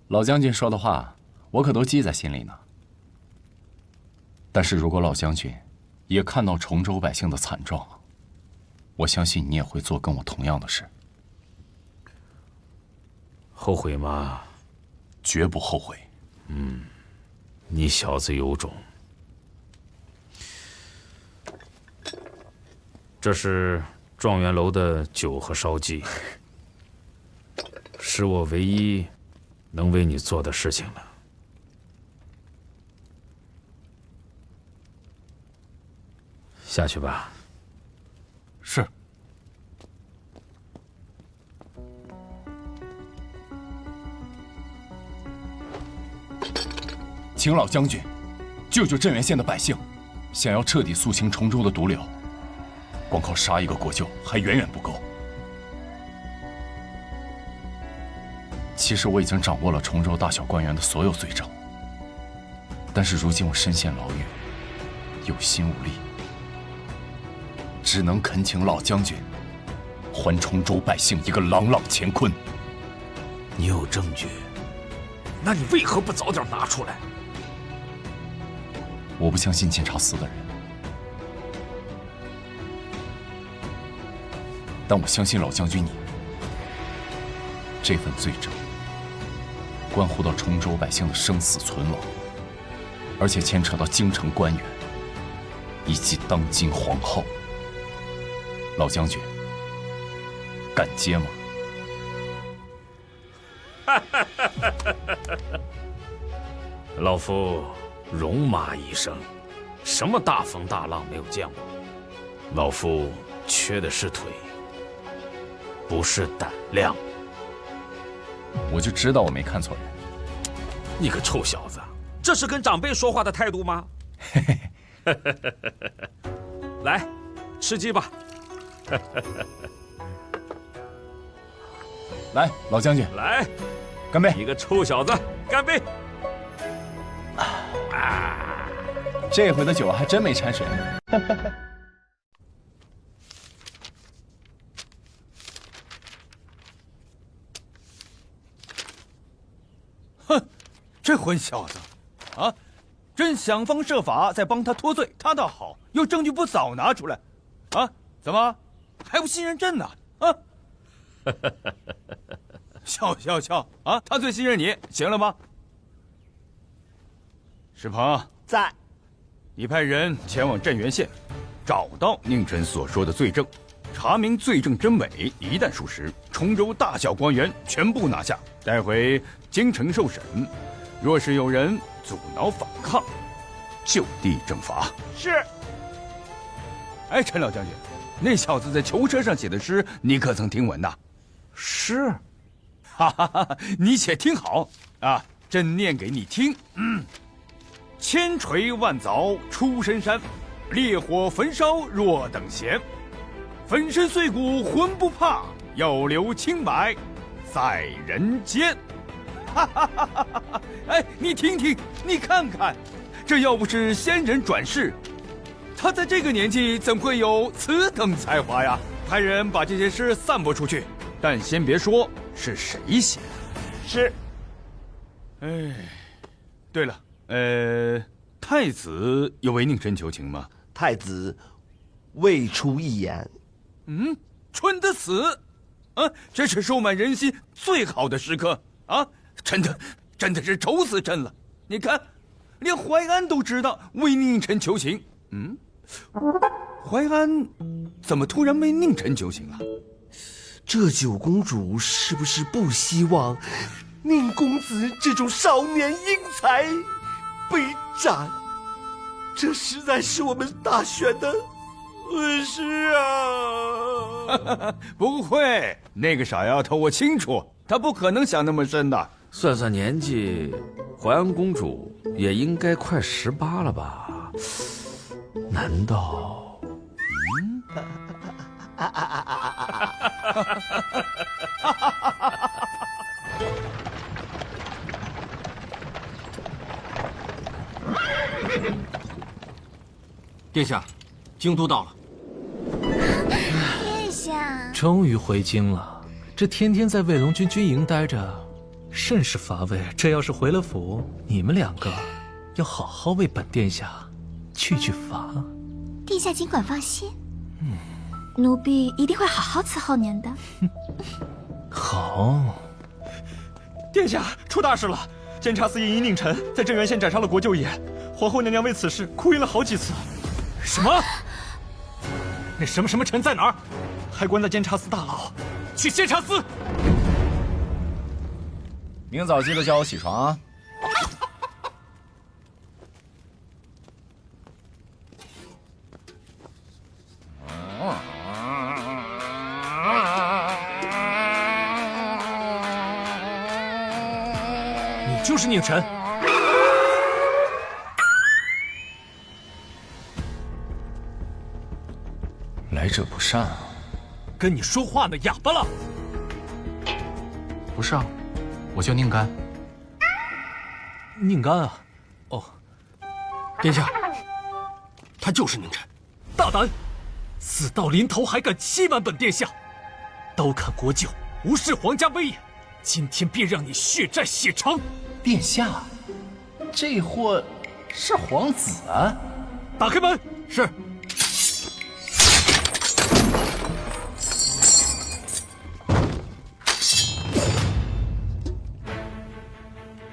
老将军说的话，我可都记在心里呢。但是如果老将军也看到崇州百姓的惨状，我相信你也会做跟我同样的事。后悔吗？绝不后悔。你小子有种。这是状元楼的酒和烧鸡，是我唯一能为你做的事情了。下去吧。是。请老将军救救镇原县的百姓，想要彻底肃清崇州的毒瘤，光靠杀一个国舅还远远不够。其实我已经掌握了崇州大小官员的所有罪证，但是如今我身陷牢狱，有心无力，只能恳请老将军还崇州百姓一个朗朗乾坤。你有证据，那你为何不早点拿出来？我不相信监察司的人，但我相信老将军你。这份罪证关乎到崇州百姓的生死存亡，而且牵扯到京城官员以及当今皇后。老将军，敢接吗？老夫戎马一生，什么大风大浪没有见过？老夫缺的是腿，不是胆量。我就知道我没看错人。你个臭小子，这是跟长辈说话的态度吗？来，吃鸡吧。来，老将军，来，干杯！你个臭小子，干杯！这回的酒还真没掺水。哼，这混小子，啊，朕想方设法在帮他脱罪，他倒好，有证据不早拿出来，啊？怎么还不信任朕呢？啊？笑啊！他最信任你，行了吗？石鹏在。你派人前往镇原县，找到宁臣所说的罪证，查明罪证真伪。一旦属实，崇州大小官员全部拿下，带回京城受审。若是有人阻挠反抗，就地正法。是。哎，陈老将军，那小子在囚车上写的诗，你可曾听闻呐？是。哈哈哈！你且听好啊，朕念给你听。千锤万凿出深山，烈火焚烧若等闲。粉身碎骨浑不怕，要留清白在人间。哈哈哈哈哈！哎，你听听，你看看，这要不是仙人转世，他在这个年纪怎会有此等才华呀？派人把这些诗散播出去，但先别说是谁写的。是。哎，对了。太子有为宁臣求情吗？太子未出一言。春的死，啊，这是收买人心最好的时刻啊！真的是愁死朕了。你看，连淮安都知道为宁臣求情。淮安怎么突然为宁臣求情了？这九公主是不是不希望宁公子这种少年英才被斩？这实在是我们大选的事啊！不会，那个傻丫头我清楚，她不可能想那么深的。算算年纪，淮安公主也应该快18了吧？难道？殿下，京都到了。殿下，终于回京了。这天天在卫龙军军营待着，甚是乏味。这要是回了府，你们两个要好好为本殿下去罚。殿下尽管放心，奴婢一定会好好伺候您的。好。殿下出大事了！监察司尹宁臣在镇元县斩杀了国舅爷，皇后娘娘为此事哭晕了好几次。什么？那什么臣在哪儿？还关在监察司大牢。去监察司。明早记得叫我起床啊。你就是宁臣。来者不善啊。跟你说话呢，哑巴了。不是啊，我叫宁干。宁干啊？哦，殿下，他就是宁臣。大胆！死到临头还敢欺瞒本殿下，刀砍国舅，无视皇家威严，今天便让你血债血偿！殿下，这货是皇子啊！打开门。是。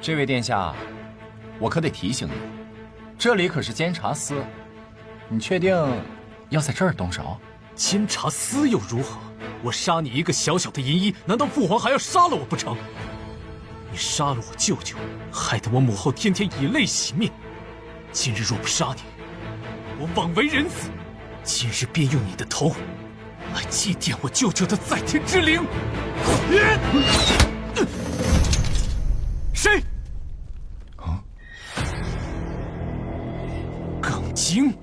这位殿下，我可得提醒你，这里可是监察司，你确定要在这儿动手？监察司又如何？我杀你一个小小的银衣，难道父皇还要杀了我不成？你杀了我舅舅，害得我母后天天以泪洗面。今日若不杀你，我枉为人子。今日便用你的头来祭奠我舅舅的在天之灵。谁？耿京，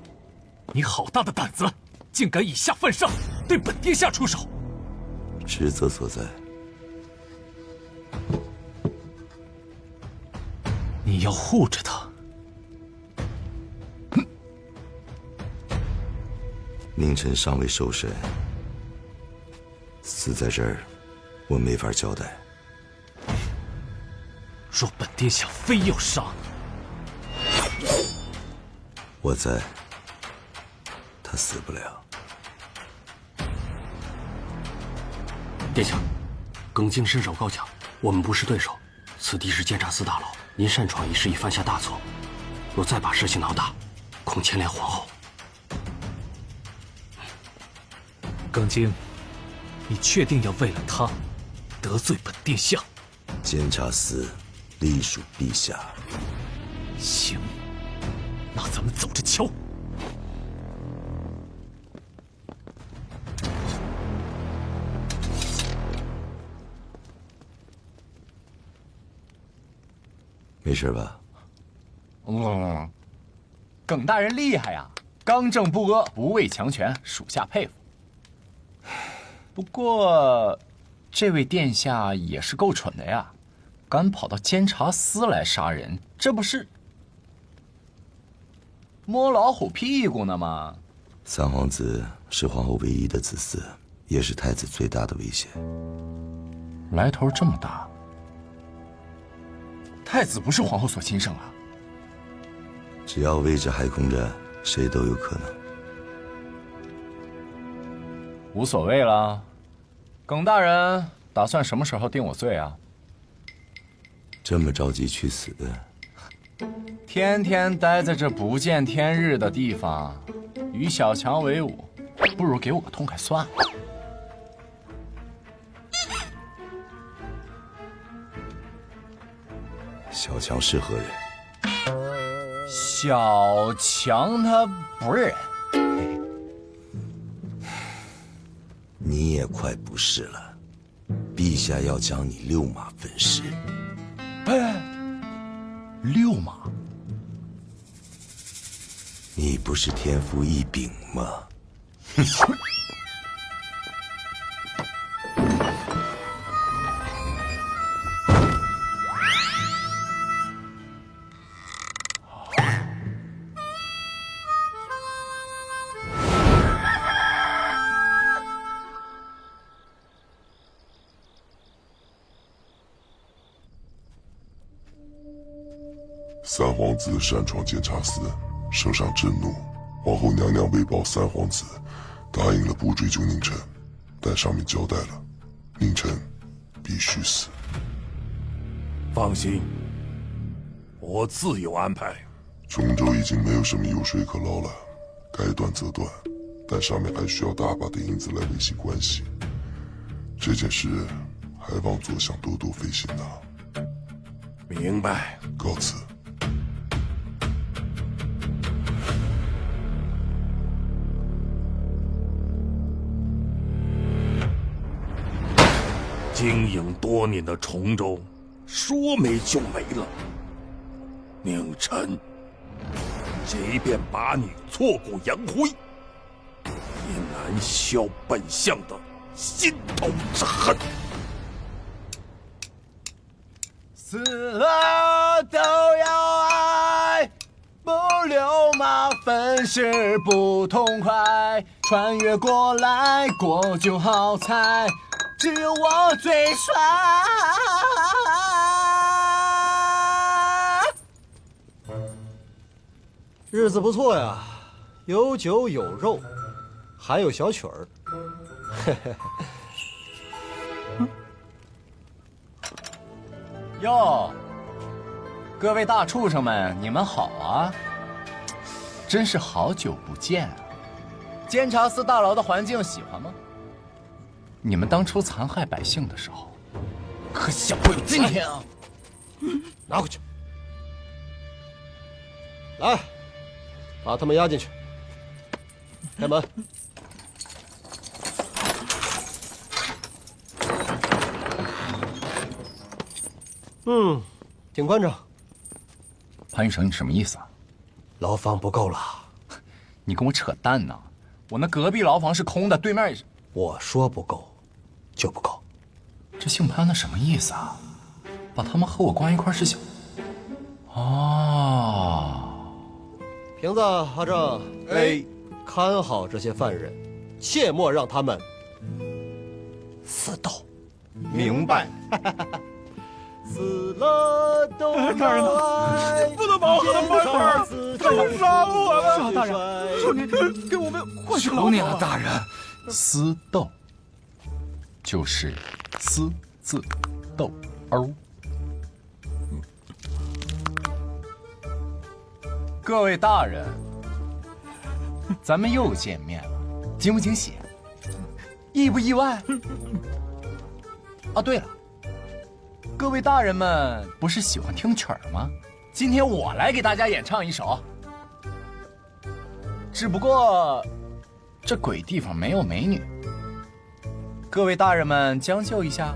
你好大的胆子，竟敢以下犯上，对本殿下出手！职责所在。你要护着他。宁臣尚未受审，死在这儿，我没法交代。若本殿下非要杀你，我在，他死不了。殿下，耿京身手高强，我们不是对手。此地是监察司大牢，您擅闯一事已犯下大错，若再把事情闹大，恐牵连皇后。耿京，你确定要为了他得罪本殿下？监察司隶属陛下。行，那咱们走着瞧。没事吧？耿大人厉害呀，刚正不阿，不畏强权，属下佩服。不过，这位殿下也是够蠢的呀，敢跑到监察司来杀人，这不是摸老虎屁股呢吗？三皇子是皇后唯一的子嗣，也是太子最大的威胁。来头这么大，太子不是皇后所亲生啊？只要位置还空着，谁都有可能。无所谓了。耿大人打算什么时候定我罪啊？这么着急去死？天天待在这不见天日的地方，与小强为伍，不如给我个痛快算了。小强是何人？小强他不是人。你也快不是了，陛下要将你六马分尸。哎，六马？你不是天赋异禀吗？三皇子擅闯监察司，圣上震怒，皇后娘娘为保三皇子，答应了不追究宁臣，但上面交代了，宁臣必须死。放心，我自有安排。崇州已经没有什么油水可捞了，该断则断，但上面还需要大把的银子来维系关系。这件事还望左相多多费心呐。明白。告辞。经营多年的崇州，说没就没了。宁臣，即便把你挫骨扬灰，也难消本相的心头之恨。死了都要爱，不流马分尸不痛快。穿越过来，过就好彩，只有我最帅。日子不错呀，有酒有肉，还有小曲儿。哟，各位大畜生们，你们好啊！真是好久不见啊！监察司大牢的环境喜欢吗？你们当初残害百姓的时候，可想过有今天啊！拿回去。来，把他们押进去。开门。挺宽敞。潘玉成，你什么意思啊？牢房不够了。你跟我扯淡呢！我那隔壁牢房是空的，对面也是。我说不够，就不够。这姓潘的什么意思啊？把他们和我关一块是想……哦。瓶子，阿正，看好这些犯人，切莫让他们死斗。明白。死了都要爱，不能把我和他翻盘，他们杀我了！是啊，大人，求您给我们换去牢求你了，大人。私斗就是私字斗殴。各位大人，咱们又见面了，惊不惊喜？意不意外？啊，对了。各位大人们不是喜欢听曲儿吗？今天我来给大家演唱一首。只不过，这鬼地方没有美女，各位大人们将就一下，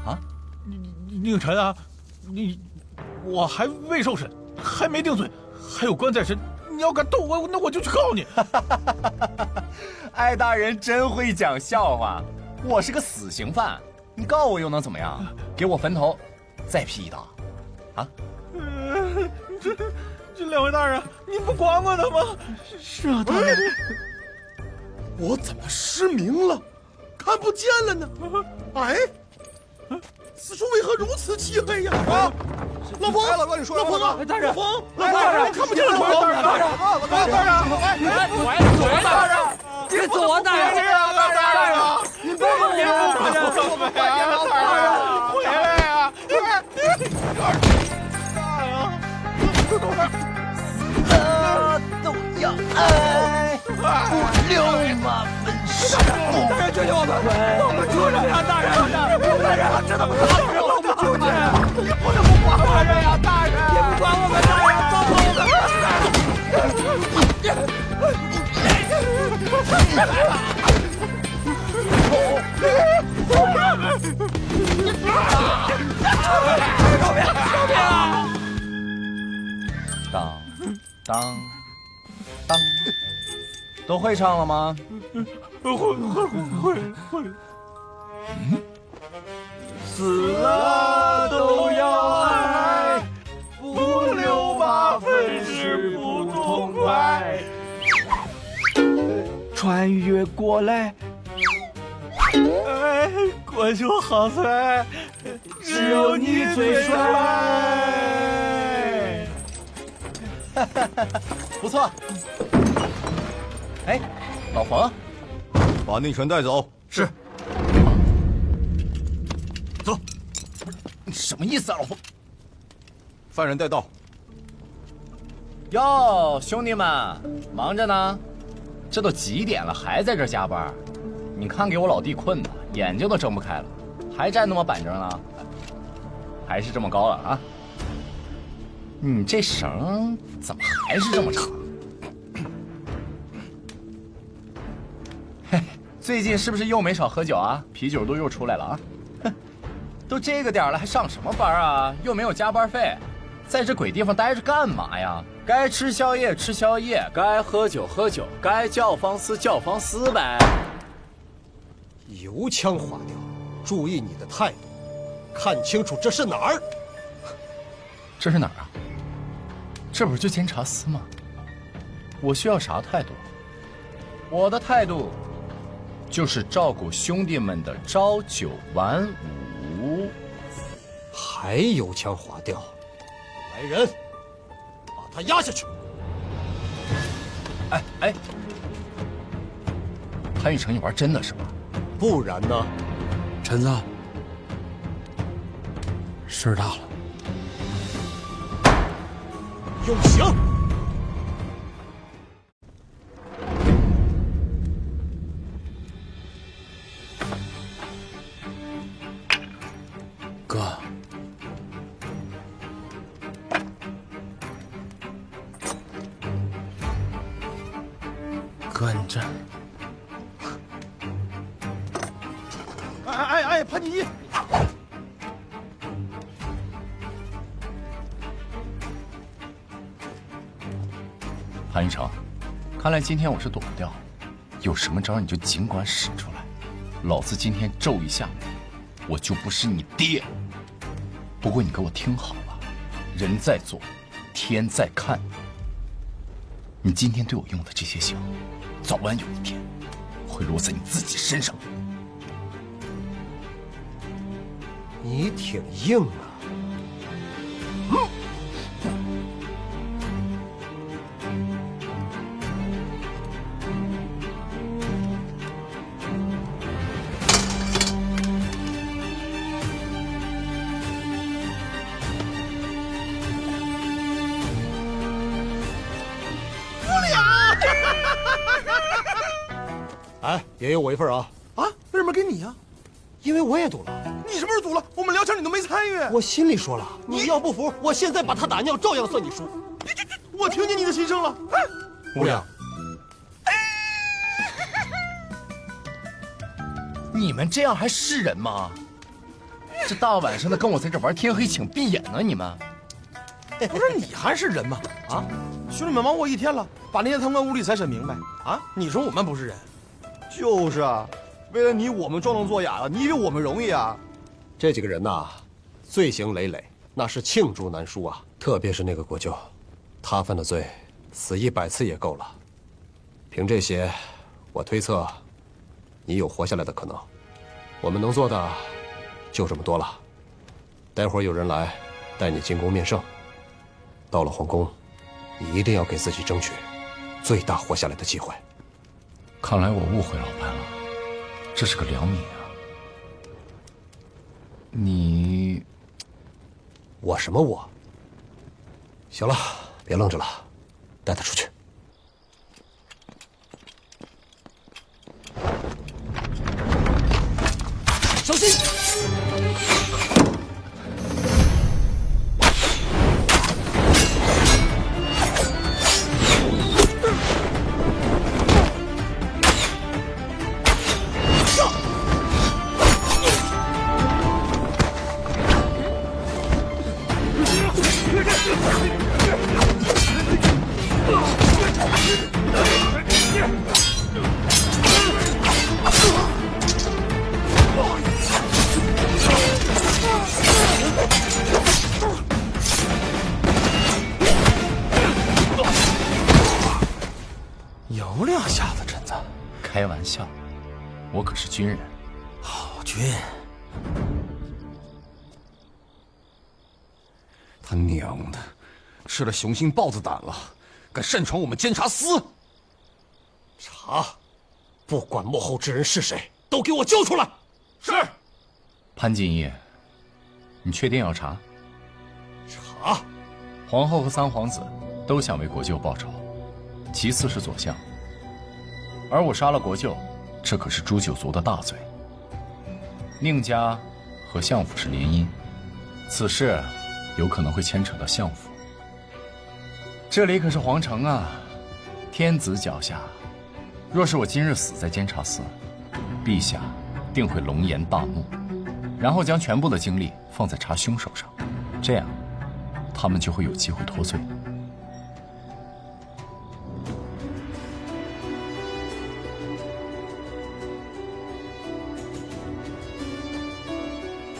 啊？宁臣啊，我还未受审，还没定罪，还有官在身。你要敢斗我，那我就去告你。艾大人真会讲笑话，我是个死刑犯。你告我又能怎么样？给我坟头再劈一刀，啊！这两位大人，你不管管他吗？是啊，大人。我怎么失明了？看不见了呢？哎，此处为何如此漆黑呀？啊！老冯，老冯，你说，老冯，大人，老冯，大人，看不见了，老冯，大人，大人，大人，别走啊，大人！大人，你别走啊，大人，回来呀！都要爱，不流马分尸不痛快。我们救人呀，大人，大人，这怎么可能？我们救人，你不能不管我们呀，大人，也不管我们，大人，放过我们！当当当，都会唱了吗？会。死了都要爱，不流马分尸不痛快。穿越过来，哎，过就好彩，只有你最帅。不错。哎，老冯，把宁晨带走。是。走。你什么意思啊，老冯？犯人带到。哟，兄弟们，忙着呢。这都几点了，还在这加班？你看给我老弟困的，眼睛都睁不开了，还站那么板正呢？还是这么高了啊？你这绳怎么还是这么长？嘿，最近是不是又没少喝酒啊？啤酒肚又出来了啊？哼，都这个点了还上什么班啊？又没有加班费，在这鬼地方待着干嘛呀？该吃宵夜吃宵夜，该喝酒喝酒，该叫房司叫房司呗。油腔滑调，注意你的态度，看清楚这是哪儿？这是哪儿啊？这不是就监察司吗？我需要啥态度？我的态度就是照顾兄弟们的朝九晚五。还油腔滑调，来人，把他押下去。哎，潘雨成，你玩真的是吧？不然呢？陈子，事儿大了。用刑！哥，哥，你这……哎，潘锦衣！潘玉成，看来今天我是躲不掉，有什么招你就尽管使出来，老子今天咒一下，我就不是你爹。不过你给我听好了，人在做，天在看。你今天对我用的这些刑，早晚有一天会落在你自己身上。你挺硬啊！哎，也有我一份啊！啊，为什么给你啊？因为我也赌了。你什么时候赌了？我们聊天你都没参与。我心里说了，你要不服，我现在把他打尿，照样算你输。我听见你的心声了。哎，无良，你们这样还是人吗？这大晚上的跟我在这玩天黑请闭眼呢？你们？不是你还是人吗？啊，兄弟们忙活一天了，把那些贪官污吏才审明白啊！你说我们不是人？就是啊，为了你我们装聋作哑了，你以为我们容易啊？这几个人呐，罪行累累，那是罄竹难书啊！特别是那个国舅，他犯的罪，死100次也够了。凭这些，我推测，你有活下来的可能。我们能做的就这么多了。待会儿有人来，带你进宫面圣。到了皇宫，你一定要给自己争取最大活下来的机会。看来我误会老潘了，这是个良民啊。你，我什么我？行了，别愣着了，带他出去。小心！有2下子，真的。开玩笑，我可是军人。好军。他娘的，吃了雄心豹子胆了，敢擅闯我们监察司！查，不管幕后之人是谁，都给我揪出来！是。潘锦衣，你确定要查？查。皇后和三皇子都想为国舅报仇，其次是左相。而我杀了国舅，这可是诛九族的大罪。宁家和相府是联姻，此事有可能会牵扯到相府。这里可是皇城啊，天子脚下。若是我今日死在监察司，陛下定会龙颜大怒，然后将全部的精力放在查凶手上，这样他们就会有机会脱罪。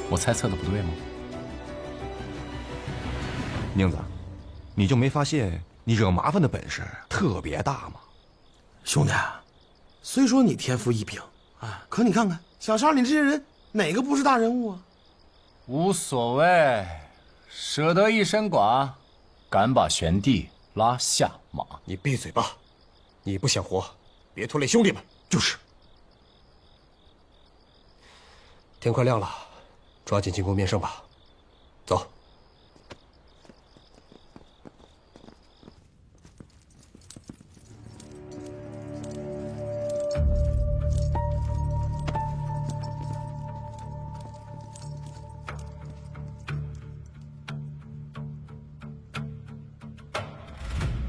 我猜测的不对吗？宁子，你就没发现你惹麻烦的本事特别大吗？兄弟，虽说你天赋异禀啊，可你看看想杀你这些人，哪个不是大人物啊？无所谓，舍得一身剐，敢把玄帝拉下马。你闭嘴吧！你不想活，别拖累兄弟们。就是。天快亮了，抓紧进宫面圣吧。走。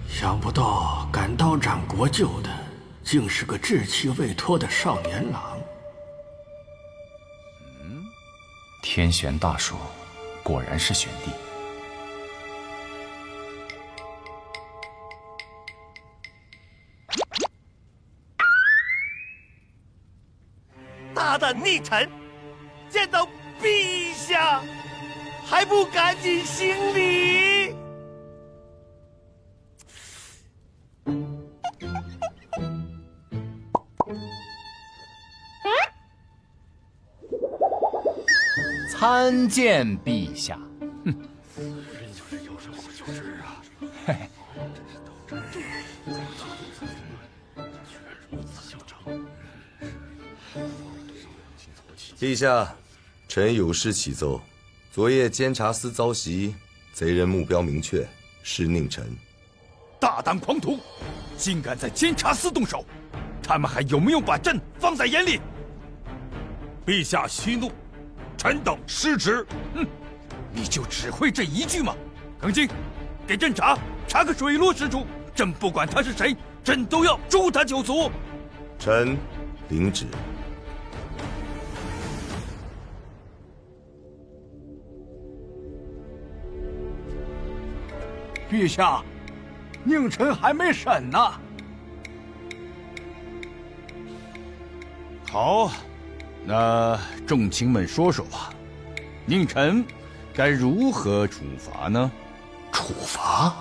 想不到敢刀斩国舅的，竟是个志气未脱的少年郎。天玄大叔，果然是玄帝。大胆逆臣，见到陛下还不赶紧行礼？参见陛下。哼，就是啊。嘿嘿。陛下，臣有事启奏。昨夜监察司遭袭，贼人目标明确，是宁臣。大胆狂徒，竟敢在监察司动手，他们还有没有把朕放在眼里？陛下息怒，臣等失职。你就只会这一句吗？耿京，给朕查个水落石出。朕不管他是谁，朕都要诛他九族。臣领旨。陛下，宁臣还没审呢。好，那众卿们说说吧，宁臣该如何处罚呢？处罚？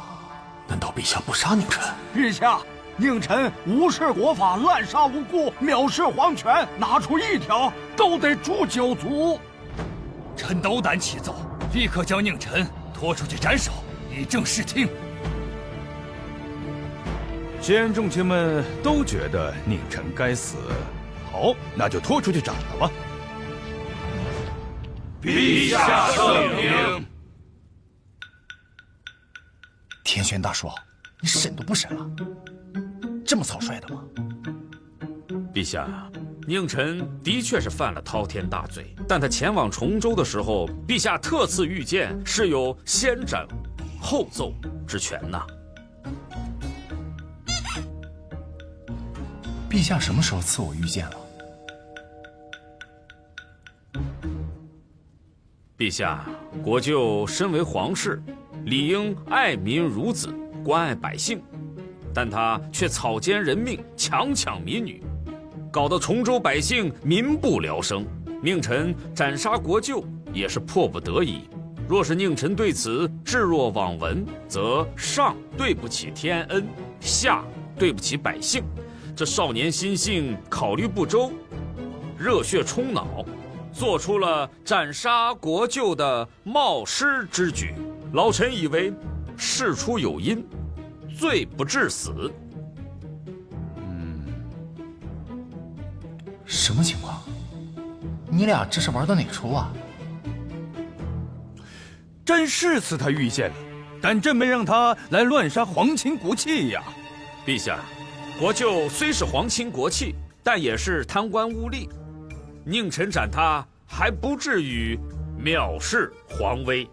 难道陛下不杀宁臣？陛下，宁臣无视国法，滥杀无辜，藐视皇权，拿出一条都得诛九族。臣斗胆启奏，立刻将宁臣拖出去斩首，以正视听。既然众卿们都觉得宁臣该死，好，那就拖出去斩了吧。陛下圣明。天玄大叔，你审都不审了，这么草率的吗？陛下，宁臣的确是犯了滔天大罪，但他前往崇州的时候，陛下特赐御剑，是有先斩后奏之权呐。陛下什么时候赐我御剑了？陛下，国舅身为皇室，理应爱民如子，关爱百姓，但他却草菅人命，强抢民女，搞得崇州百姓民不聊生。宁臣斩杀国舅也是迫不得已。若是宁臣对此置若罔闻，则上对不起天恩，下对不起百姓。这少年心性考虑不周，热血冲脑，做出了斩杀国舅的冒失之举。老臣以为，事出有因，罪不至死。什么情况？你俩这是玩的哪出啊？朕是赐他御剑了，但朕没让他来乱杀皇亲国戚呀。陛下，国舅虽是皇亲国戚，但也是贪官污吏，宁臣斩他还不至于藐视皇威。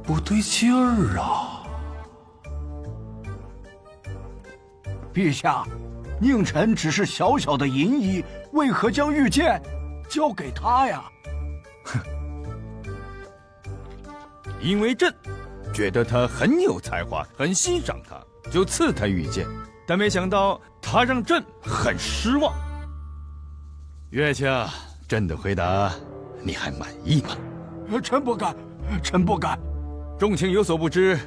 不对劲儿啊！陛下，宁臣只是小小的淫医，为何将御剑交给他呀？因为朕觉得他很有才华，很欣赏他，就赐他御剑。但没想到他让朕很失望。月卿，朕的回答你还满意吗？臣不敢，臣不敢。众卿有所不知，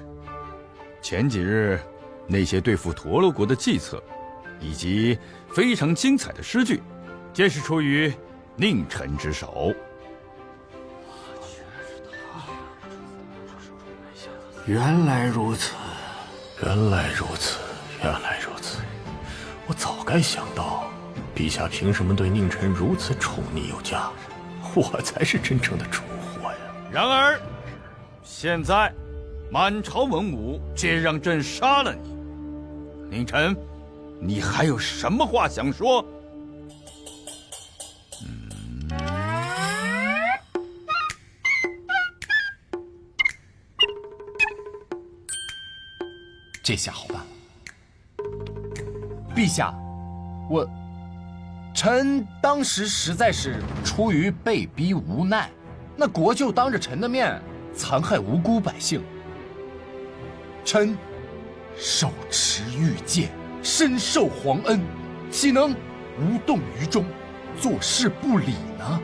前几日那些对付陀罗国的计策，以及非常精彩的诗句，皆是出于宁臣之手。原来如此，原来如此，原来如此。我早该想到，陛下凭什么对宁臣如此宠溺有加？我才是真正的主货呀！然而，现在满朝文武皆让朕杀了你，宁臣，你还有什么话想说？这下好办了。陛下，臣当时实在是出于被逼无奈，那国舅当着臣的面残害无辜百姓，臣手持御剑，深受皇恩，岂能无动于衷，坐视不理呢？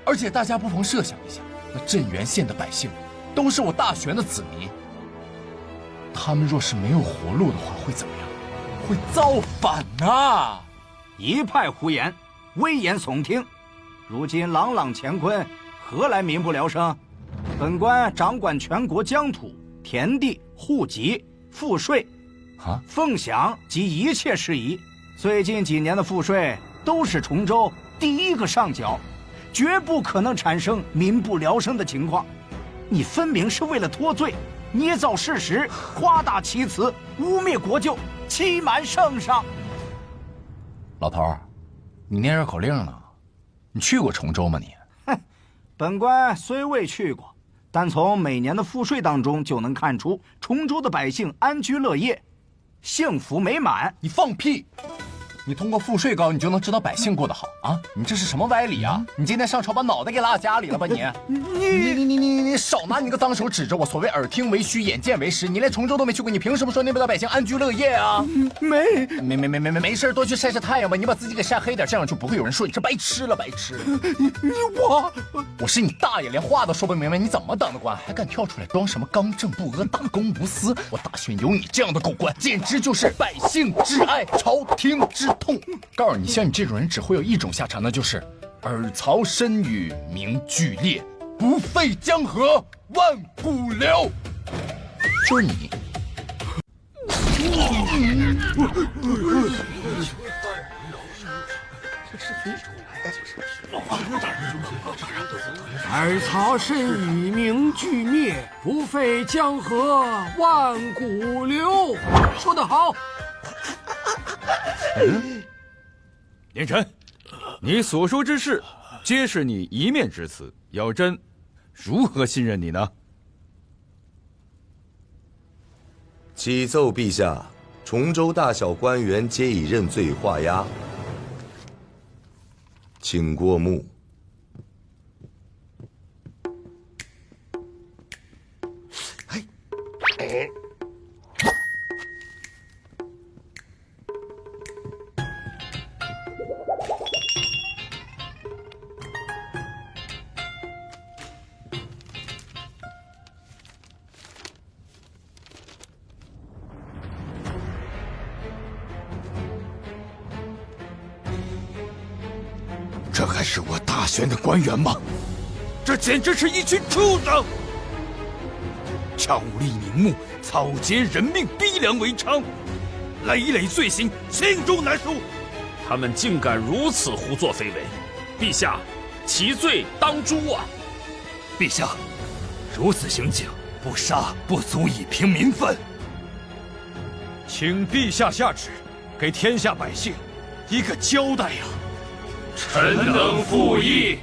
而且大家不妨设想一下，那镇原县的百姓都是我大玄的子民，他们若是没有活路的话，会怎么样？会造反啊！一派胡言，危言耸听。如今朗朗乾坤，何来民不聊生？本官掌管全国疆土、田地、户籍、赋税、俸饷及一切事宜。最近几年的赋税都是崇州第一个上缴，绝不可能产生民不聊生的情况。你分明是为了脱罪，捏造事实，夸大其词，污蔑国舅，欺瞒圣上。老头儿，你念绕口令呢？你去过崇州吗你？哼，本官虽未去过，但从每年的赋税当中就能看出，崇州的百姓安居乐业，幸福美满。你放屁！你通过赋税高，你就能知道百姓过得好啊？你这是什么歪理啊？你今天上朝把脑袋给拉家里了吧你？你少拿你个脏手指着我！所谓耳听为虚，眼见为实，你连崇州都没去过，你凭什么说那边的百姓安居乐业啊？没事，多去晒晒太阳吧，你把自己给晒黑点，这样就不会有人说你是白痴了，白痴。我是你大爷，连话都说不明白，你怎么当的官？还敢跳出来装什么刚正不阿、大公无私？我大宣有你这样的狗官，简直就是百姓之爱，朝廷之痛。告诉你，像你这种人只会有一种下场，那就是尔曹身与名俱裂，不废江河万古流。就是你。尔曹身与名俱灭，不废江河万古流。说得好。宁臣，你所说之事，皆是你一面之词，要朕如何信任你呢？启奏陛下，崇州大小官员皆已认罪画押，请过目。这还是我大宣的官员吗？这简直是一群畜生！赵立明目，草菅人命，逼良为娼，累累罪行，罄竹难书。他们竟敢如此胡作非为，陛下，其罪当诛啊！陛下，如此行径，不杀不足以平民愤。请陛下下旨，给天下百姓一个交代呀！臣等附议。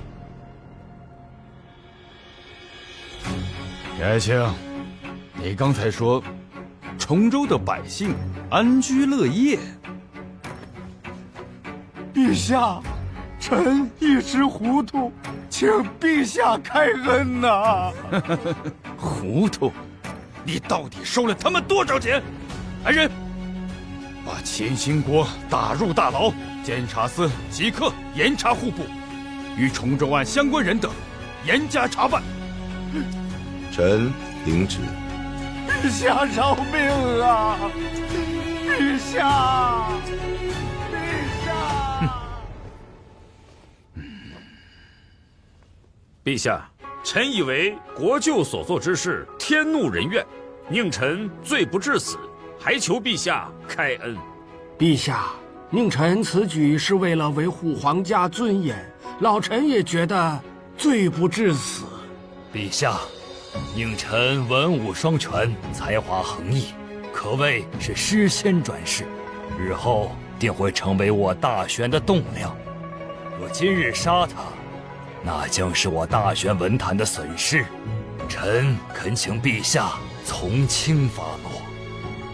铁爱卿，你刚才说崇州的百姓安居乐业。陛下，臣一时糊涂，请陛下开恩呐！糊涂？你到底收了他们多少钱？来人，把钱兴国打入大牢，监察司即刻严查户部，与崇州案相关人等严加查办。臣领旨。陛下饶命啊！陛下！陛下，臣以为国舅所做之事天怒人怨，宁臣罪不至死，还求陛下开恩。陛下，宁臣此举是为了维护皇家尊严，老臣也觉得罪不至死。陛下，宁臣文武双全，才华横溢，可谓是诗仙转世，日后定会成为我大选的栋梁。若今日杀他，那将是我大选文坛的损失。臣恳请陛下从轻发落。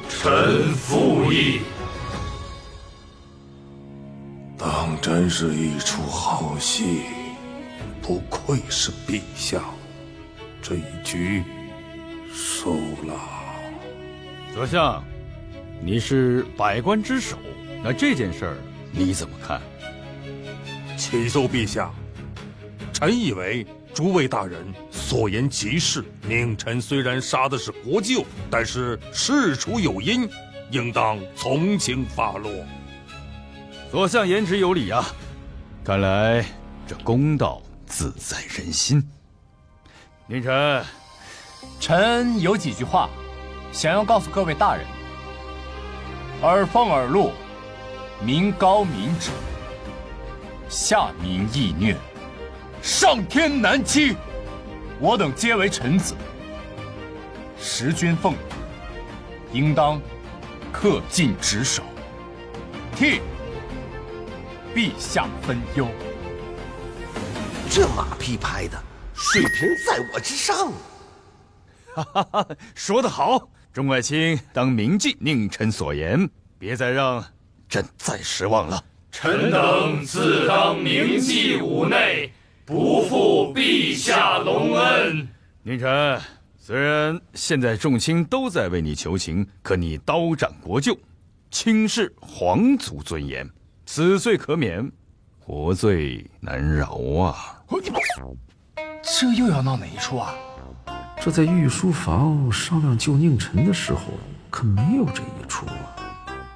臣附议。当真是一出好戏，不愧是陛下。这一局收了。左相，你是百官之首，那这件事儿你怎么看？启奏陛下，臣以为诸位大人所言极是。宁臣虽然杀的是国舅，但是事出有因，应当从轻发落。左相言之有理啊，看来这公道自在人心。宁臣，臣有几句话想要告诉各位大人：耳风耳禄，民高民止，下民易虐，上天难欺。我等皆为臣子，时君奉命，应当恪尽职守，替陛下分忧。这马屁拍的水平在我之上。哈哈哈，说得好，众爱卿当铭记宁臣所言，别再让朕再失望了。臣等自当铭记五内，不负陛下隆恩。宁臣，虽然现在众卿都在为你求情，可你刀斩国舅，轻视皇族尊严，此罪可免，国罪难饶啊！这又要闹哪一出啊？这在御书房商量救宁臣的时候，可没有这一出啊！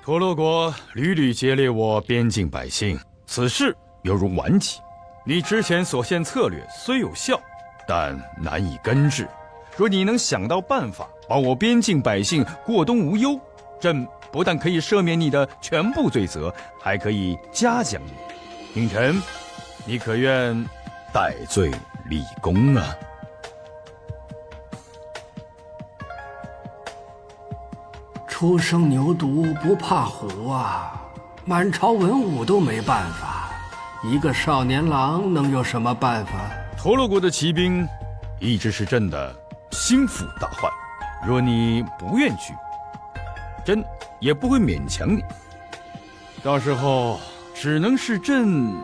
陀罗国屡屡劫掠我边境百姓，此事犹如顽疾。你之前所献策略虽有效，但难以根治。若你能想到办法，保我边境百姓过冬无忧，朕不但可以赦免你的全部罪责，还可以嘉奖你。宁臣，你可愿戴罪立功啊？初生牛犊不怕虎啊！满朝文武都没办法，一个少年郎能有什么办法？陀罗国的骑兵一直是朕的心腹大患，若你不愿去，朕也不会勉强你。到时候只能是朕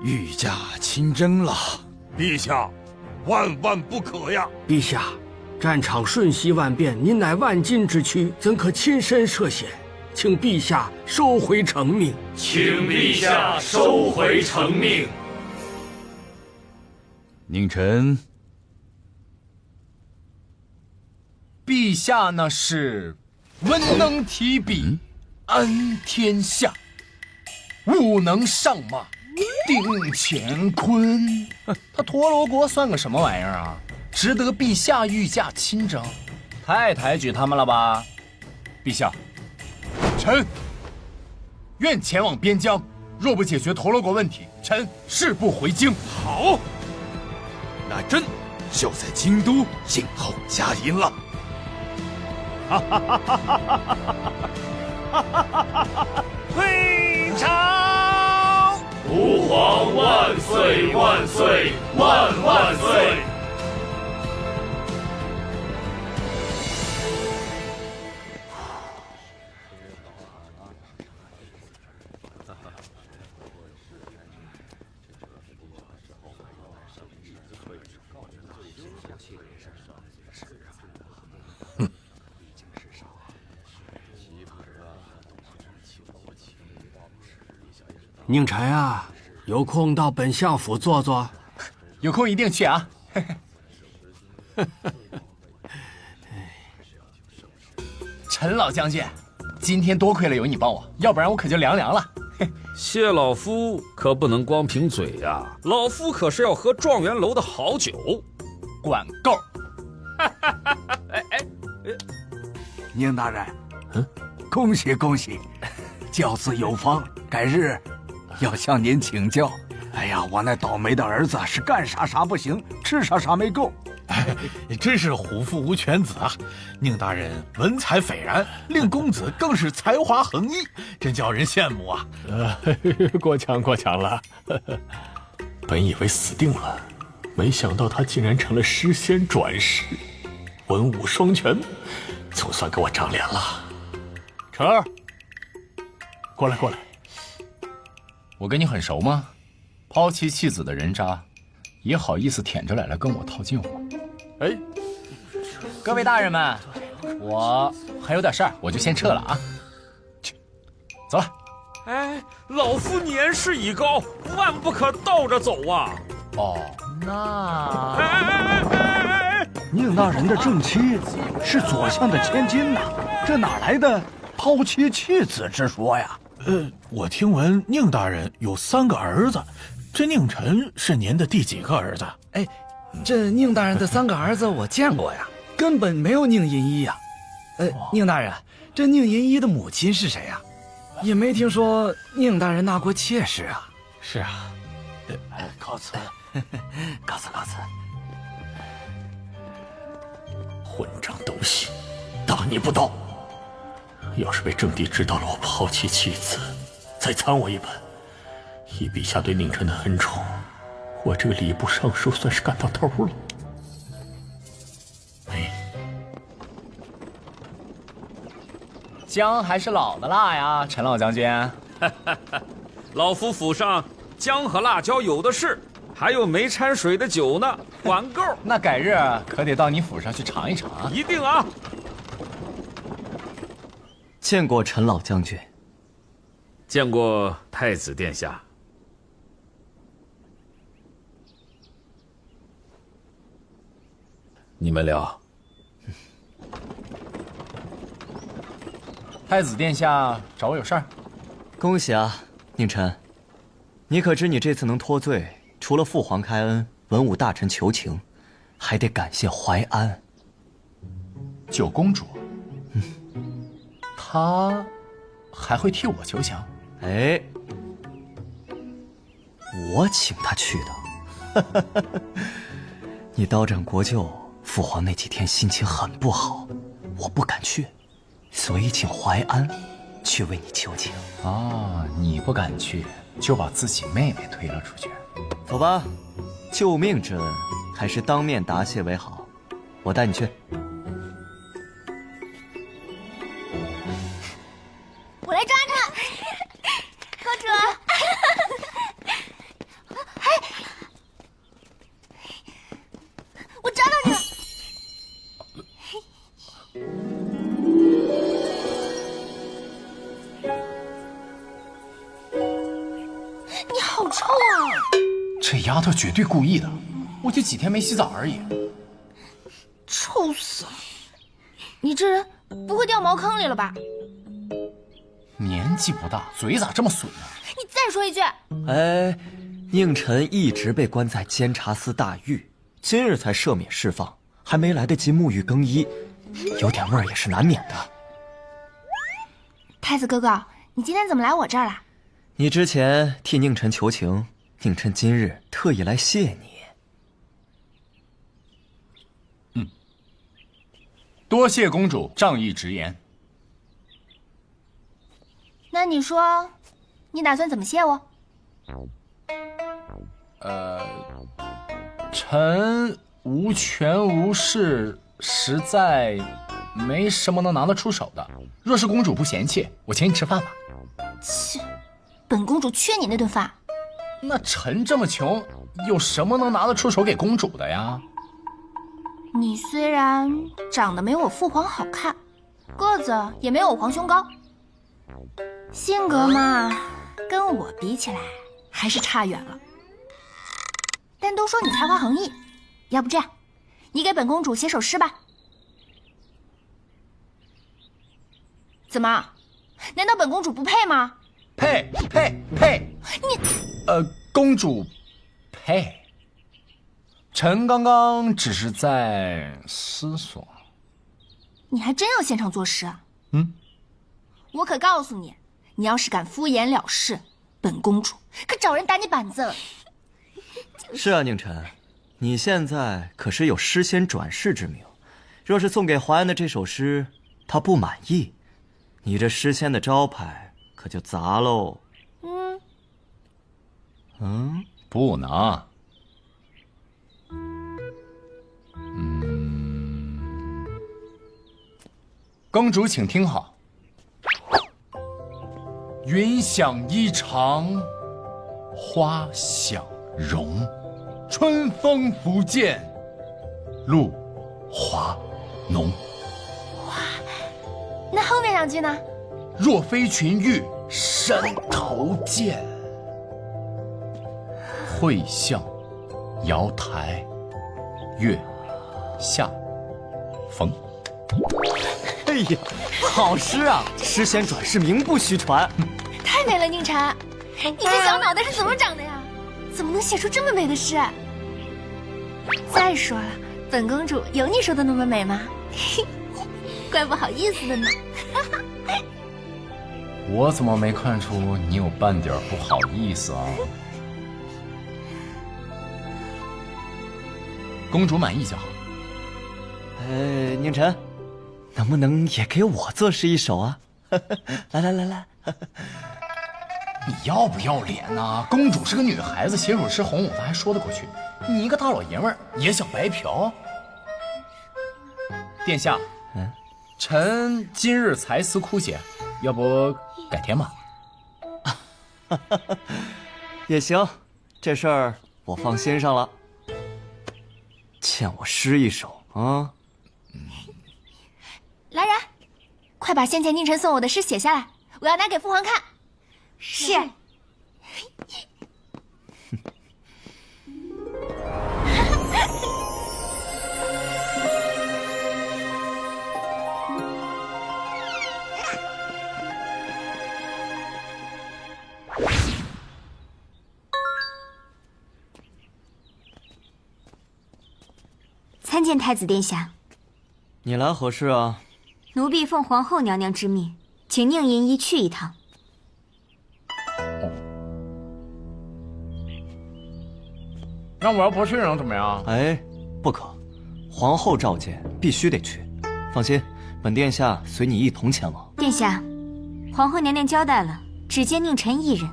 御驾亲征了。陛下，万万不可呀！陛下，战场瞬息万变，您乃万金之躯，怎可亲身涉险？请陛下收回成命。请陛下收回成命。宁臣，陛下那是文能提笔安天下，武能上马丁乾坤，他陀罗国算个什么玩意儿啊？值得陛下御驾亲征？太抬举他们了吧？陛下，臣愿前往边疆，若不解决陀罗国问题，臣誓不回京。好，那朕就在京都静候佳音了。哈哈哈哈哈哈！退朝！吾皇万岁万岁万万岁！宁晨啊，有空到本相府坐坐。有空一定去啊！陈老将军，今天多亏了有你帮我，要不然我可就凉了。谢老夫可不能光凭嘴呀，老夫可是要喝状元楼的好酒。管够！宁大人，恭喜恭喜，教子有方，改日要向您请教。哎呀，我那倒霉的儿子是干啥啥不行，吃啥啥没够。真是虎父无犬子啊！宁大人文采斐然，令公子更是才华横溢，真叫人羡慕啊！过奖过奖了。本以为死定了，没想到他竟然成了诗仙转世，文武双全，总算给我长脸了。晨儿，过来过来。我跟你很熟吗？抛妻弃子的人渣，也好意思舔着脸来跟我套近乎？哎，各位大人们，我还有点事儿，我就先撤了啊。去，走了。哎，老夫年事已高，万不可倒着走啊！哦，那……宁大人的正妻是左相的千金呐，这哪来的抛妻弃子之说呀？我听闻宁大人有3个儿子，这宁晨是您的第几个儿子？哎，这宁大人的3个儿子我见过呀，根本没有宁银一呀。宁大人，这宁银一的母亲是谁呀？也没听说宁大人纳过妾室啊。是啊，告辞，告辞告辞。混账东西，大逆不道！要是被正帝知道了我抛妻弃子，再参我一本，以陛下对宁晨的恩宠，我这个礼部尚书算是赶到头了。姜还是老的辣呀，陈老将军。老夫府上姜和辣椒有的是，还有没掺水的酒呢，管够。那改日可得到你府上去尝一尝啊！一定啊！见过陈老将军，见过太子殿下。你们聊。太子殿下找我有事儿。恭喜啊，宁晨，你可知你这次能脱罪，除了父皇开恩、文武大臣求情，还得感谢淮安。九公主，她还会替我求情？哎，我请她去的。你刀斩国舅，父皇那几天心情很不好，我不敢去，所以请淮安去为你求情。啊，你不敢去，就把自己妹妹推了出去。走吧，救命之恩还是当面答谢为好。我带你去。我来抓他，公主。哎，我抓到你了。你好臭啊！这丫头绝对故意的，我就几天没洗澡而已。臭死了！你这人不会掉茅坑里了吧？年纪不大，嘴咋这么损呢？你再说一句！哎，宁晨一直被关在监察司大狱，今日才赦免释放，还没来得及沐浴更衣，有点味儿也是难免的。太子哥哥，你今天怎么来我这儿了？你之前替宁晨求情，宁晨今日特意来谢你。多谢公主仗义直言。那你说，你打算怎么谢我？臣无权无势，实在没什么能拿得出手的。若是公主不嫌弃，我请你吃饭吧。切，本公主缺你那顿饭。那臣这么穷，有什么能拿得出手给公主的呀？你虽然长得没我父皇好看，个子也没我皇兄高，性格嘛，跟我比起来还是差远了。但都说你才华横溢，要不这样，你给本公主写首诗吧。怎么？难道本公主不配吗？配！你，公主配。臣刚刚只是在思索。你还真要现场作诗啊？我可告诉你，你要是敢敷衍了事，本公主可找人打你板子了。是啊，宁晨，你现在可是有诗仙转世之名，若是送给淮安的这首诗，他不满意，你这诗仙的招牌可就砸喽。不能。公主请听好。云想衣裳花想容，春风不见露华浓。那后面两句呢？若非群玉山头见，会向瑶台月下逢。哎呀，好诗啊！诗仙转世名不虚传。太美了，宁晨，你这小脑袋是怎么长的呀？怎么能写出这么美的诗？再说了，本公主有你说的那么美吗？怪不好意思的呢。我怎么没看出你有半点不好意思啊？公主满意就好。宁晨，能不能也给我作诗一首啊？来，你要不要脸呐？公主是个女孩子，写首诗哄哄她还说得过去。你一个大老爷们儿也想白嫖？殿下，臣今日才思枯竭，要不改天吧？也行，这事儿我放心上了。欠我诗一首啊！来人，快把先前宁晨送我的诗写下来，我要拿给父皇看。是。参见太子殿下。你来何事啊？奴婢奉皇后娘娘之命，请宁银衣去一趟。那我要不去能怎么样？哎，不可，皇后召见，必须得去。放心，本殿下随你一同前往。殿下，皇后娘娘交代了，只见宁晨一人。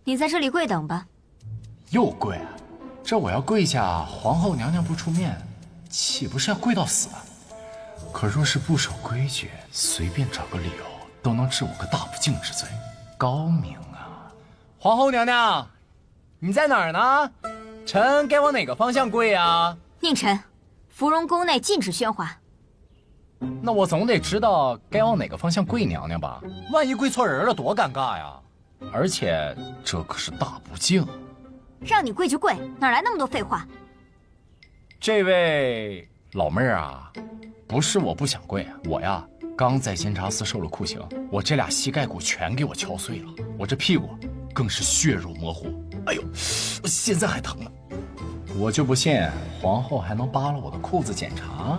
你在这里跪等吧。又跪啊？这我要跪下，皇后娘娘不出面，岂不是要跪到死？可若是不守规矩，随便找个理由都能治我个大不敬之罪，高明啊！皇后娘娘，你在哪儿呢？臣该往哪个方向跪啊？宁晨，芙蓉宫内禁止喧哗。那我总得知道该往哪个方向跪娘娘吧？万一跪错人了，多尴尬呀！而且这可是大不敬。让你跪就跪，哪来那么多废话？这位老妹儿啊，不是我不想跪啊，我呀刚在监察司受了酷刑，我这俩膝盖骨全给我敲碎了，我这屁股更是血肉模糊，哎呦，我现在还疼呢。我就不信皇后还能扒了我的裤子检查。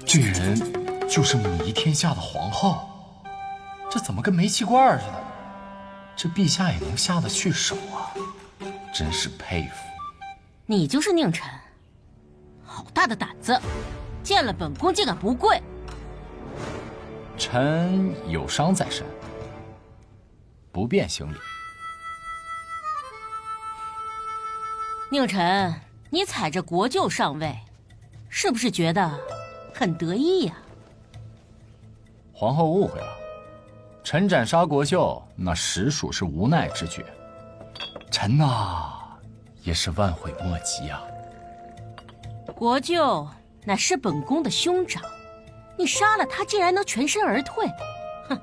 这人就是母仪天下的皇后，这怎么跟煤气罐似的？这陛下也能下得去手啊，真是佩服。你就是宁晨，好大的胆子，见了本宫竟敢不跪！臣有伤在身，不便行礼。宁晨，你踩着国舅上位，是不是觉得很得意呀？皇后误会了，臣斩杀国舅，那实属是无奈之举。臣呐，也是万悔莫及啊。国舅乃是本宫的兄长，你杀了他，竟然能全身而退？哼，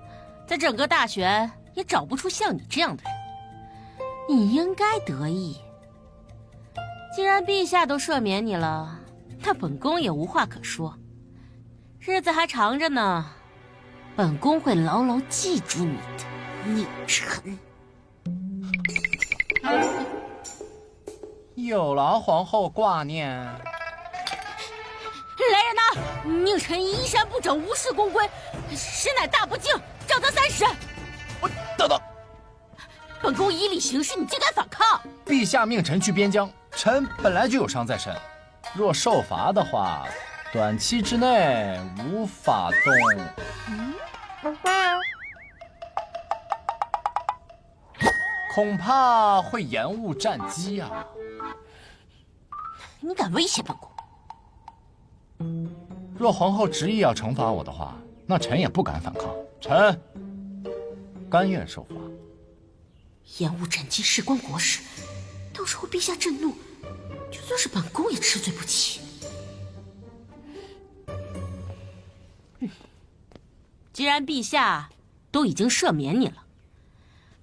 在整个大选也找不出像你这样的人，你应该得意。既然陛下都赦免你了，那本宫也无话可说。日子还长着呢，本宫会牢牢记住你的，宁晨。有劳皇后挂念。来人呐！宁晨衣衫不整，无视宫规，实乃大不敬，杖责30。等等，本宫以礼行事，你竟敢反抗！陛下命臣去边疆，臣本来就有伤在身，若受罚的话，短期之内无法动。恐怕会延误战机啊！你敢威胁本宫？若皇后执意要惩罚我的话，那臣也不敢反抗，臣甘愿受罚。延误战机事关国事，到时候陛下震怒，就算是本宫也吃罪不起。既然陛下都已经赦免你了，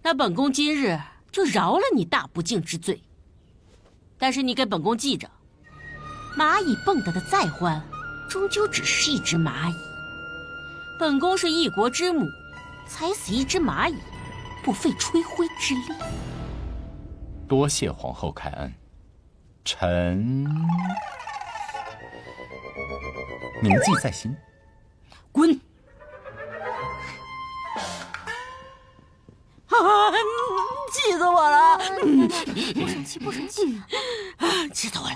那本宫今日就饶了你大不敬之罪。但是你给本宫记着，蚂蚁蹦跶的再欢，终究只是一只蚂蚁。本宫是一国之母，踩死一只蚂蚁，不费吹灰之力。多谢皇后开恩，臣铭记在心。滚！气死我了！不生气，不生气，气死我了！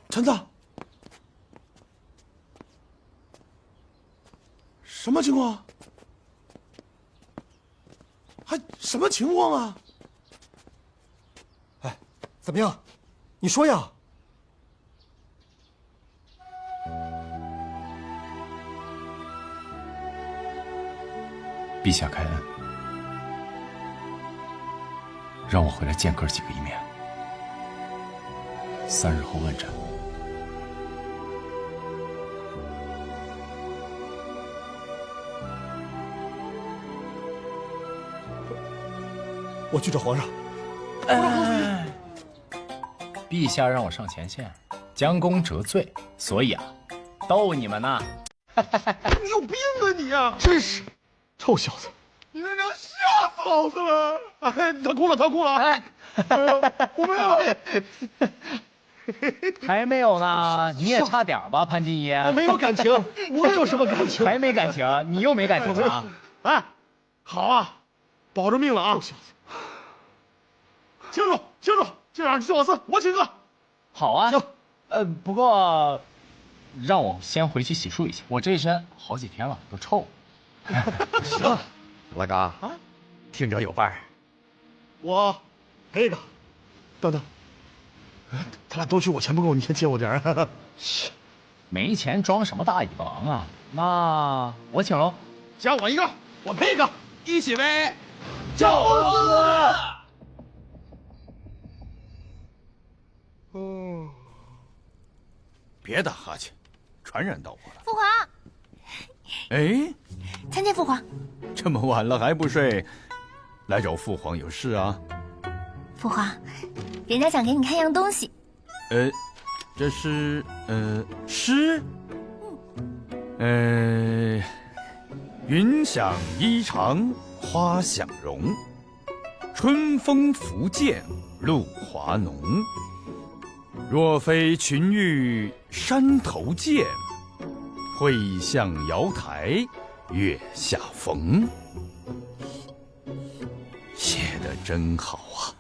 臣子，什么情况？还什么情况啊？哎，怎么样？你说呀。陛下开恩，让我回来见哥几个一面。3日后问斩。我去找皇上。陛下让我上前线，将功折罪，所以啊，逗你们呢。你有病啊你啊！真是，臭小子！你那娘吓死老子了！哎，腾空了，腾空了！哎，我没有。还没有呢，你也差点吧，潘金爷。没有感情，我有什么感情？还没感情，你又没感情啊？哎，好啊，保着命了啊！小子，清楚，清楚，今晚去我司，我请客。好啊。行。不过，让我先回去洗漱一下，我这一身好几天了，都臭了。行，老嘎啊，听着有伴儿。我这个，等等，他俩都去，我钱不够，你先借我点儿。没钱装什么大尾巴狼啊？那我请喽。加我一个，我配一个，一起呗。教公子。别打哈欠，传染到我了。父皇，哎，参见父皇。这么晚了还不睡，来找父皇有事啊？父皇，人家想给你看样东西。这是诗。云想衣裳花想容，春风拂槛露华浓。若非群玉山头见，会向瑶台月下逢。写得真好啊！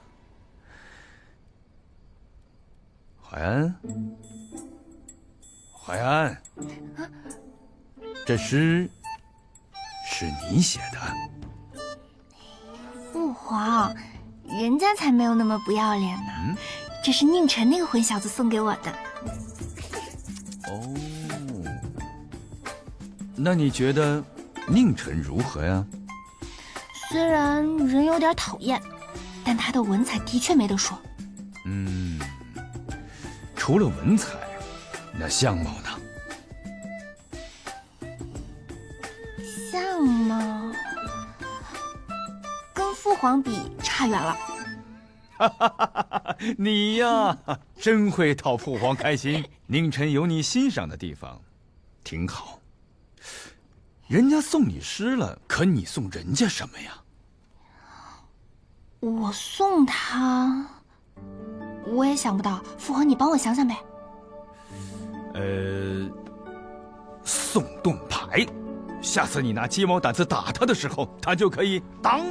淮安，淮安，这诗是你写的？父皇，人家才没有那么不要脸呢。这是宁晨那个混小子送给我的。哦，那你觉得宁晨如何呀？虽然人有点讨厌，但他的文采的确没得说。除了文采，那相貌呢？相貌跟父皇比差远了。你呀，真会讨父皇开心。宁晨有你欣赏的地方，挺好。人家送你诗了，可你送人家什么呀？我送他，我也想不到。父皇，你帮我想想呗。送盾牌，下次你拿鸡毛掸子打他的时候，他就可以挡，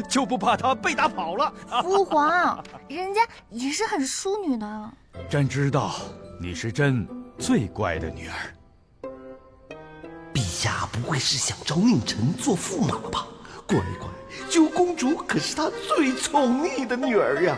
就不怕他被打跑了。父皇，人家也是很淑女的。朕知道你是朕最乖的女儿。陛下不会是想招宁晨做驸马吧？乖乖，九公主可是他最宠溺的女儿呀。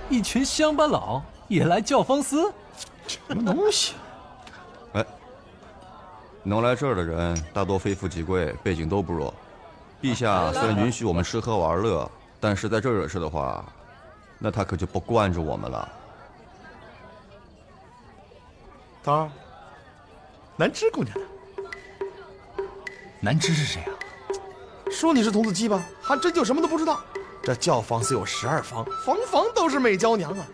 一群乡巴佬也来教坊司，什么东西？哎，能来这儿的人大多非富即贵，背景都不弱。陛下虽然允许我们吃喝玩乐，但是在这惹事的话，那他可就不惯着我们了。桃儿，南芝姑娘呢？南芝是谁啊？说你是童子鸡吧，还真就什么都不知道。这教坊司有12房，房房都是美娇娘啊，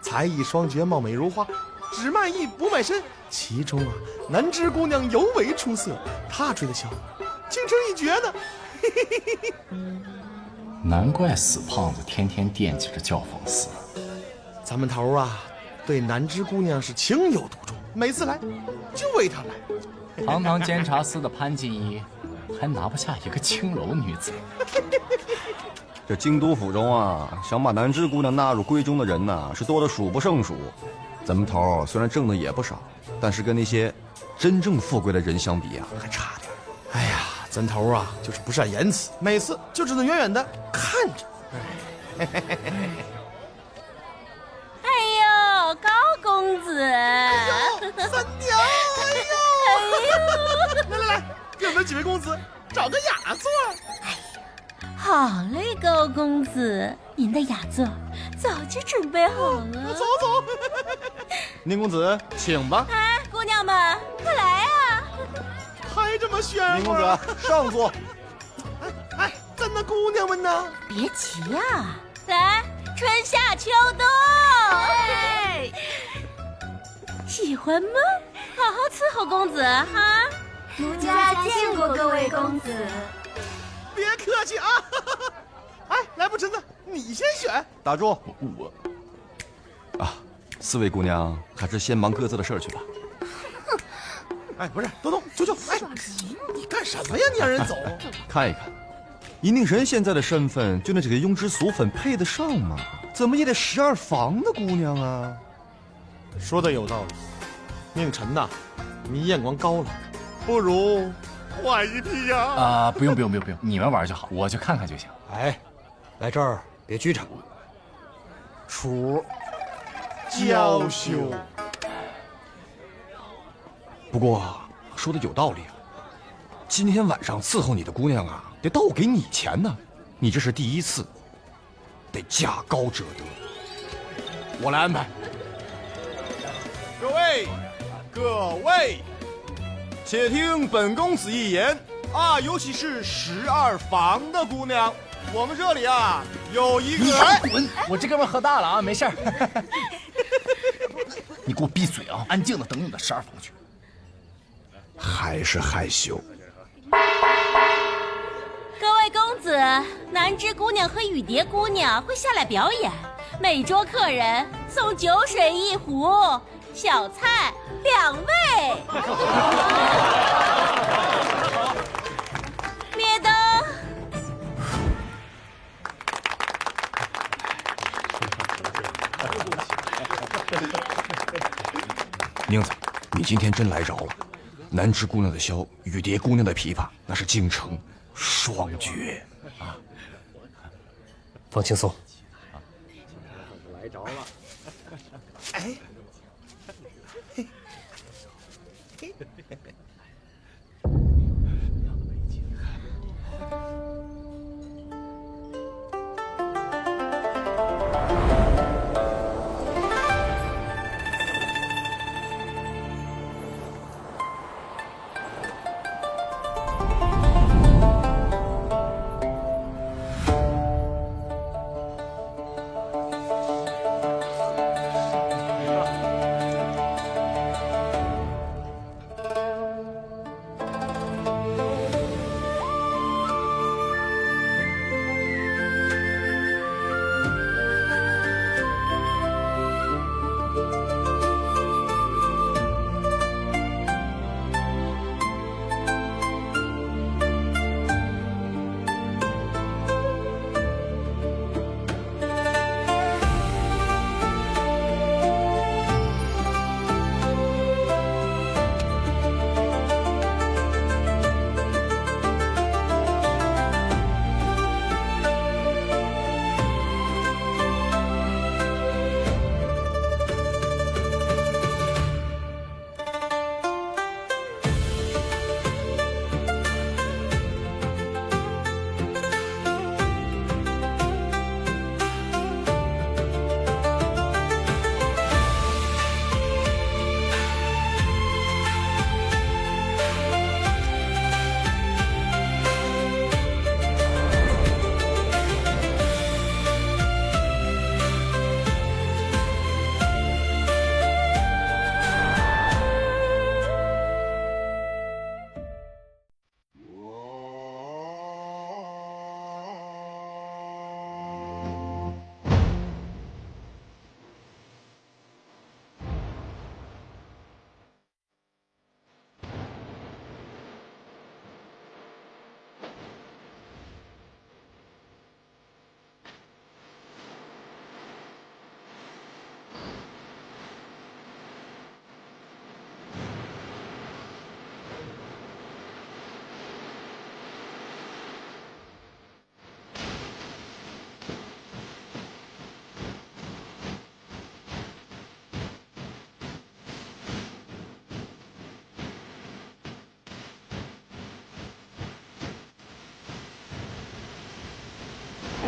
才艺双绝，貌美如花，只卖艺不卖身。其中啊，南芝姑娘尤为出色，她吹的箫倾城一绝呢。难怪死胖子天天惦记着教坊司。咱们头啊，对南芝姑娘是情有独钟，每次来就为她来。堂堂监察司的潘金衣，还拿不下一个青楼女子。这京都府中啊，想把南芝姑娘纳入闺中的人呐，是多得数不胜数。咱们头虽然挣的也不少，但是跟那些真正富贵的人相比啊，还差点。哎呀，咱头啊，就是不善言辞，每次就只能远远的看着。哎呦，高公子！哎呦，三娘！哎呦！来，给我们几位公子找个雅座。好嘞，高公子，您的雅座早就准备好了。走。宁公子，请吧。哎，姑娘们，快来啊！还这么炫！宁公子，上座。哎，咱的姑娘们呢？别急啊，来，春夏秋冬。哎，喜欢吗？好好伺候公子哈。奴家见过各位公子。别客气啊！哎，来步，臣子，你先选。打住！4位姑娘还是先忙各自的事儿去吧。哎，不是，东东，求求，哎，你干什么呀？你让人走？看一看，以宁神现在的身份，就那几个庸脂俗粉配得上吗？怎么也得12房的姑娘啊！说的有道理，宁晨呐，你眼光高了，不如换一批呀！不用，你们玩就好，我就看看就行。哎，来这儿别拘着。楚娇羞。不过说的有道理啊，今天晚上伺候你的姑娘啊，得倒给你钱呢。你这是第一次，得价高者得。我来安排。各位，且听本公子一言啊，尤其是12房的姑娘，我们这里啊有一个。你滚！我这哥们喝大了啊，没事儿。你给我闭嘴啊！安静的等你的12房去。还是害羞。各位公子，南枝姑娘和雨蝶姑娘会下来表演，每桌客人送酒水1壶，小菜2位。灭灯。宁子，你今天真来着了。南枝姑娘的箫，雨蝶姑娘的琵琶，那是京城双绝啊！放轻松。来着了。哎。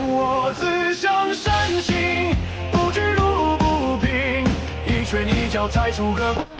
我自向山行，不知路不平，一拳一脚踩出个。